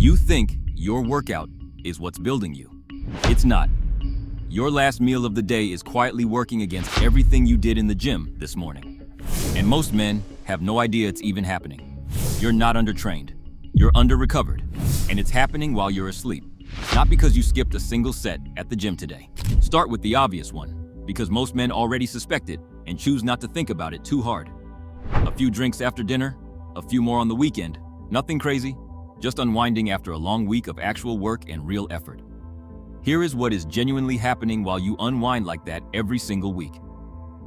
You think your workout is what's building you. It's not. Your last meal of the day is quietly working against everything you did in the gym this morning. And most men have no idea it's even happening. You're not undertrained. You're under-recovered. And it's happening while you're asleep. Not because you skipped a single set at the gym today. Start with the obvious one, because most men already suspect it and choose not to think about it too hard. A few drinks after dinner, a few more on the weekend, nothing crazy, just unwinding after a long week of actual work and real effort. Here is what is genuinely happening while you unwind like that every single week.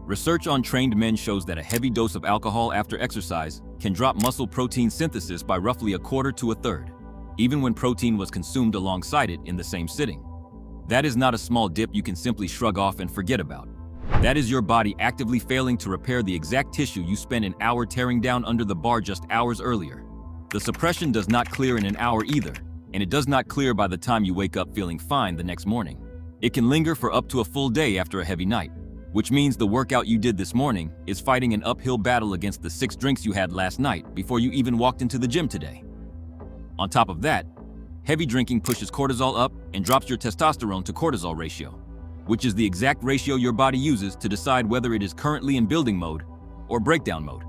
Research on trained men shows that a heavy dose of alcohol after exercise can drop muscle protein synthesis by roughly a quarter to a third, even when protein was consumed alongside it in the same sitting. That is not a small dip you can simply shrug off and forget about. That is your body actively failing to repair the exact tissue you spent an hour tearing down under the bar just hours earlier. The suppression does not clear in an hour either, and it does not clear by the time you wake up feeling fine the next morning. It can linger for up to a full day after a heavy night, which means the workout you did this morning is fighting an uphill battle against the 6 drinks you had last night before you even walked into the gym today. On top of that, heavy drinking pushes cortisol up and drops your testosterone to cortisol ratio, which is the exact ratio your body uses to decide whether it is currently in building mode or breakdown mode.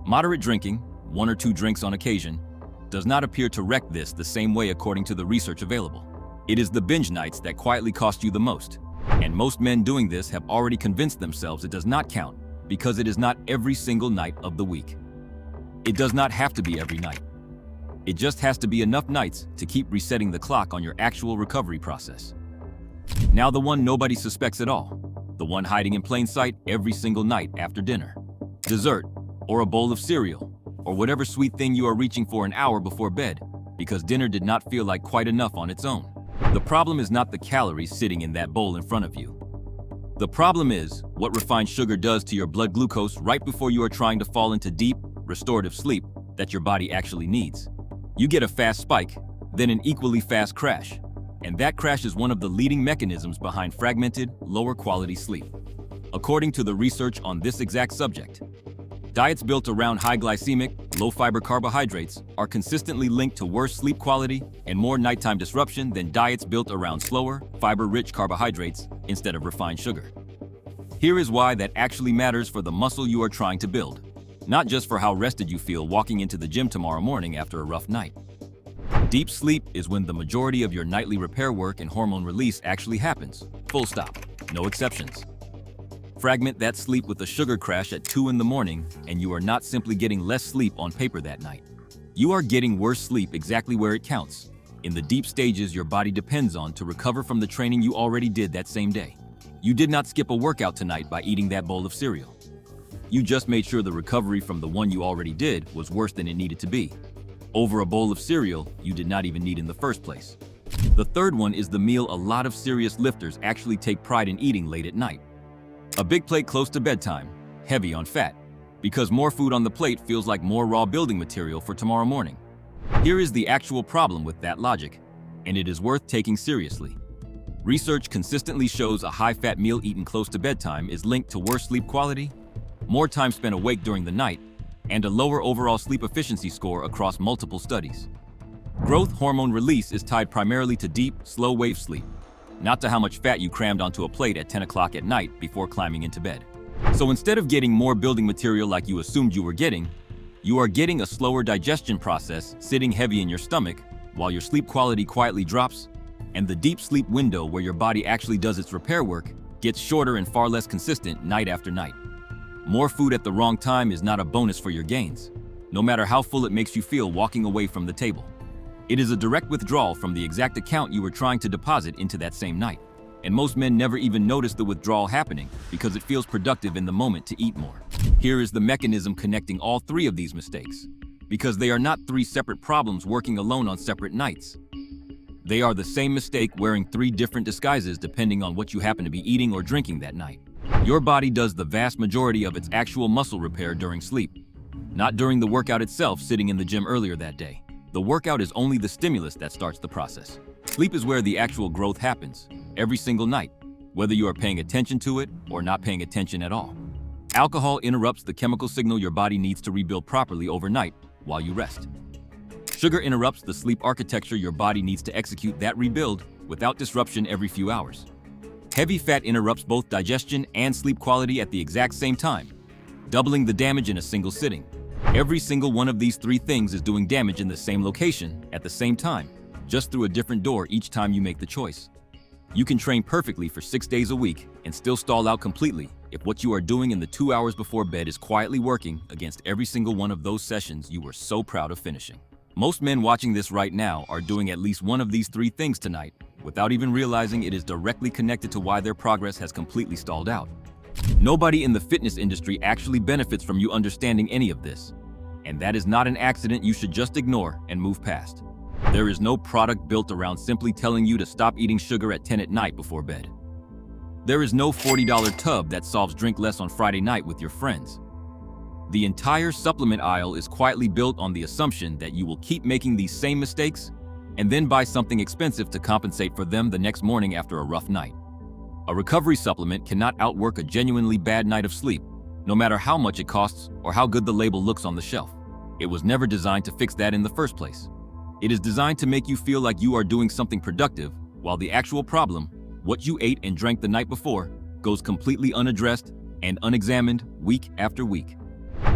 Moderate drinking, 1 or 2 drinks on occasion, does not appear to wreck this the same way according to the research available. It is the binge nights that quietly cost you the most. And most men doing this have already convinced themselves it does not count because it is not every single night of the week. It does not have to be every night. It just has to be enough nights to keep resetting the clock on your actual recovery process. Now the one nobody suspects at all, the one hiding in plain sight every single night after dinner. Dessert, or a bowl of cereal, or whatever sweet thing you are reaching for an hour before bed, because dinner did not feel like quite enough on its own. The problem is not the calories sitting in that bowl in front of you. The problem is what refined sugar does to your blood glucose right before you are trying to fall into deep, restorative sleep that your body actually needs. You get a fast spike, then an equally fast crash, and that crash is one of the leading mechanisms behind fragmented, lower quality sleep. According to the research on this exact subject, diets built around high glycemic, low-fiber carbohydrates are consistently linked to worse sleep quality and more nighttime disruption than diets built around slower, fiber-rich carbohydrates instead of refined sugar. Here is why that actually matters for the muscle you are trying to build, not just for how rested you feel walking into the gym tomorrow morning after a rough night. Deep sleep is when the majority of your nightly repair work and hormone release actually happens. Full stop. No exceptions. Fragment that sleep with a sugar crash at 2 in the morning, and you are not simply getting less sleep on paper that night. You are getting worse sleep exactly where it counts, in the deep stages your body depends on to recover from the training you already did that same day. You did not skip a workout tonight by eating that bowl of cereal. You just made sure the recovery from the one you already did was worse than it needed to be, over a bowl of cereal you did not even need in the first place. The third one is the meal a lot of serious lifters actually take pride in eating late at night. A big plate close to bedtime, heavy on fat, because more food on the plate feels like more raw building material for tomorrow morning. Here is the actual problem with that logic, and it is worth taking seriously. Research consistently shows a high-fat meal eaten close to bedtime is linked to worse sleep quality, more time spent awake during the night, and a lower overall sleep efficiency score across multiple studies. Growth hormone release is tied primarily to deep, slow-wave sleep, not to how much fat you crammed onto a plate at 10 o'clock at night before climbing into bed. So instead of getting more building material like you assumed you were getting, you are getting a slower digestion process sitting heavy in your stomach while your sleep quality quietly drops, and the deep sleep window where your body actually does its repair work gets shorter and far less consistent night after night. More food at the wrong time is not a bonus for your gains, no matter how full it makes you feel walking away from the table. It is a direct withdrawal from the exact account you were trying to deposit into that same night. And most men never even notice the withdrawal happening because it feels productive in the moment to eat more. Here is the mechanism connecting all 3 of these mistakes, because they are not 3 separate problems working alone on separate nights. They are the same mistake wearing 3 different disguises depending on what you happen to be eating or drinking that night. Your body does the vast majority of its actual muscle repair during sleep, not during the workout itself sitting in the gym earlier that day. The workout is only the stimulus that starts the process. Sleep is where the actual growth happens, every single night, whether you are paying attention to it or not paying attention at all. Alcohol interrupts the chemical signal your body needs to rebuild properly overnight while you rest. Sugar interrupts the sleep architecture your body needs to execute that rebuild without disruption every few hours. Heavy fat interrupts both digestion and sleep quality at the exact same time, doubling the damage in a single sitting. Every single one of these three things is doing damage in the same location at the same time, just through a different door each time you make the choice. You can train perfectly for 6 days a week and still stall out completely if what you are doing in the 2 hours before bed is quietly working against every single one of those sessions you were so proud of finishing. Most men watching this right now are doing at least one of these three things tonight without even realizing it is directly connected to why their progress has completely stalled out. Nobody in the fitness industry actually benefits from you understanding any of this, and that is not an accident you should just ignore and move past. There is no product built around simply telling you to stop eating sugar at 10 at night before bed. There is no $40 tub that solves drink less on Friday night with your friends. The entire supplement aisle is quietly built on the assumption that you will keep making these same mistakes and then buy something expensive to compensate for them the next morning after a rough night. A recovery supplement cannot outwork a genuinely bad night of sleep, no matter how much it costs or how good the label looks on the shelf. It was never designed to fix that in the first place. It is designed to make you feel like you are doing something productive, while the actual problem, what you ate and drank the night before, goes completely unaddressed and unexamined week after week.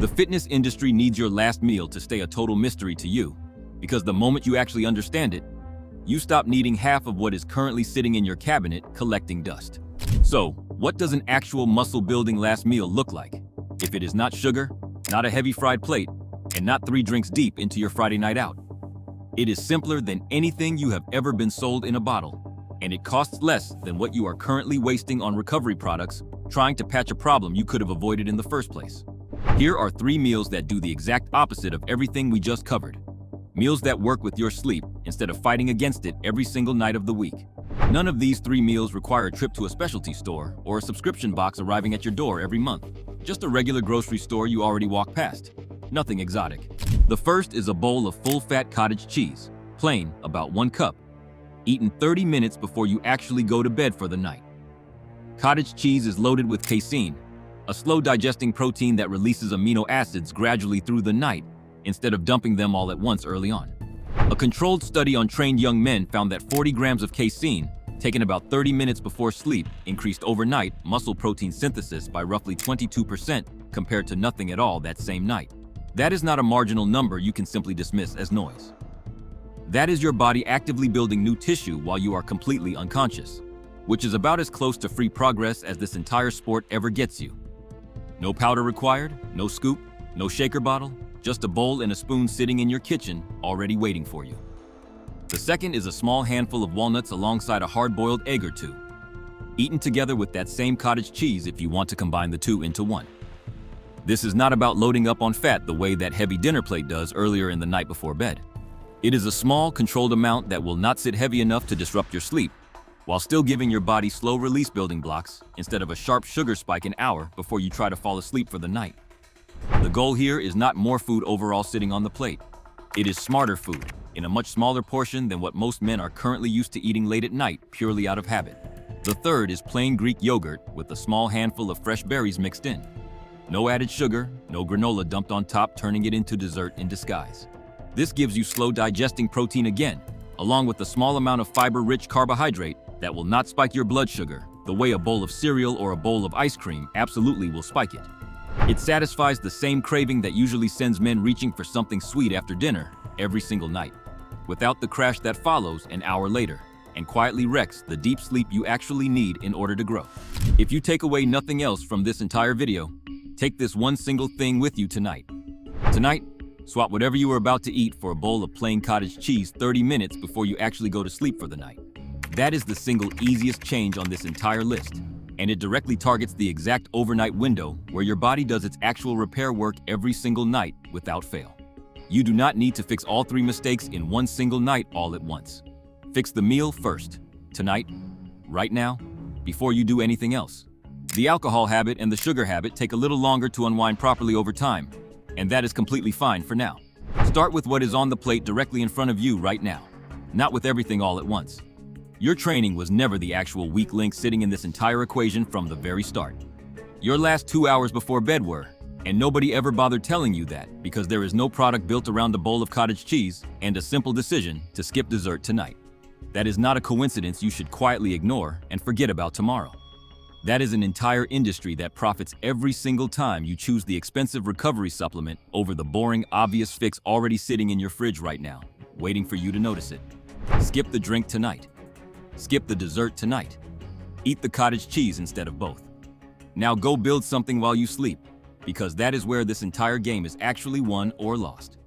The fitness industry needs your last meal to stay a total mystery to you, because the moment you actually understand it, you stop needing half of what is currently sitting in your cabinet collecting dust. So, what does an actual muscle-building last meal look like? If it is not sugar, not a heavy fried plate, and not 3 drinks deep into your Friday night out. It is simpler than anything you have ever been sold in a bottle, and it costs less than what you are currently wasting on recovery products trying to patch a problem you could have avoided in the first place. Here are 3 meals that do the exact opposite of everything we just covered. Meals that work with your sleep instead of fighting against it every single night of the week. None of these 3 meals require a trip to a specialty store or a subscription box arriving at your door every month. Just a regular grocery store you already walk past. Nothing exotic. The first is a bowl of full-fat cottage cheese, plain, about 1 cup, eaten 30 minutes before you actually go to bed for the night. Cottage cheese is loaded with casein, a slow-digesting protein that releases amino acids gradually through the night instead of dumping them all at once early on. A controlled study on trained young men found that 40 grams of casein, taken about 30 minutes before sleep, increased overnight muscle protein synthesis by roughly 22% compared to nothing at all that same night. That is not a marginal number you can simply dismiss as noise. That is your body actively building new tissue while you are completely unconscious, which is about as close to free progress as this entire sport ever gets you. No powder required, no scoop, no shaker bottle, just a bowl and a spoon sitting in your kitchen, already waiting for you. The second is a small handful of walnuts alongside a hard-boiled egg or 2, eaten together with that same cottage cheese if you want to combine the 2 into 1. This is not about loading up on fat the way that heavy dinner plate does earlier in the night before bed. It is a small, controlled amount that will not sit heavy enough to disrupt your sleep, while still giving your body slow-release building blocks instead of a sharp sugar spike an hour before you try to fall asleep for the night. The goal here is not more food overall sitting on the plate. It is smarter food, in a much smaller portion than what most men are currently used to eating late at night purely out of habit. The third is plain Greek yogurt with a small handful of fresh berries mixed in. No added sugar, no granola dumped on top turning it into dessert in disguise. This gives you slow digesting protein again, along with a small amount of fiber-rich carbohydrate that will not spike your blood sugar, the way a bowl of cereal or a bowl of ice cream absolutely will spike it. It satisfies the same craving that usually sends men reaching for something sweet after dinner every single night, without the crash that follows an hour later, and quietly wrecks the deep sleep you actually need in order to grow. If you take away nothing else from this entire video, take this one single thing with you tonight. Tonight, swap whatever you are about to eat for a bowl of plain cottage cheese 30 minutes before you actually go to sleep for the night. That is the single easiest change on this entire list, and it directly targets the exact overnight window where your body does its actual repair work every single night without fail. You do not need to fix all 3 mistakes in one single night all at once. Fix the meal first, tonight, right now, before you do anything else. The alcohol habit and the sugar habit take a little longer to unwind properly over time, and that is completely fine for now. Start with what is on the plate directly in front of you right now, not with everything all at once. Your training was never the actual weak link sitting in this entire equation from the very start. Your last 2 hours before bed were, And nobody ever bothered telling you that because there is no product built around a bowl of cottage cheese and a simple decision to skip dessert tonight. That is not a coincidence you should quietly ignore and forget about tomorrow. That is an entire industry that profits every single time you choose the expensive recovery supplement over the boring, obvious fix already sitting in your fridge right now, waiting for you to notice it. Skip the drink tonight. Skip the dessert tonight. Eat the cottage cheese instead of both. Now go build something while you sleep, because that is where this entire game is actually won or lost.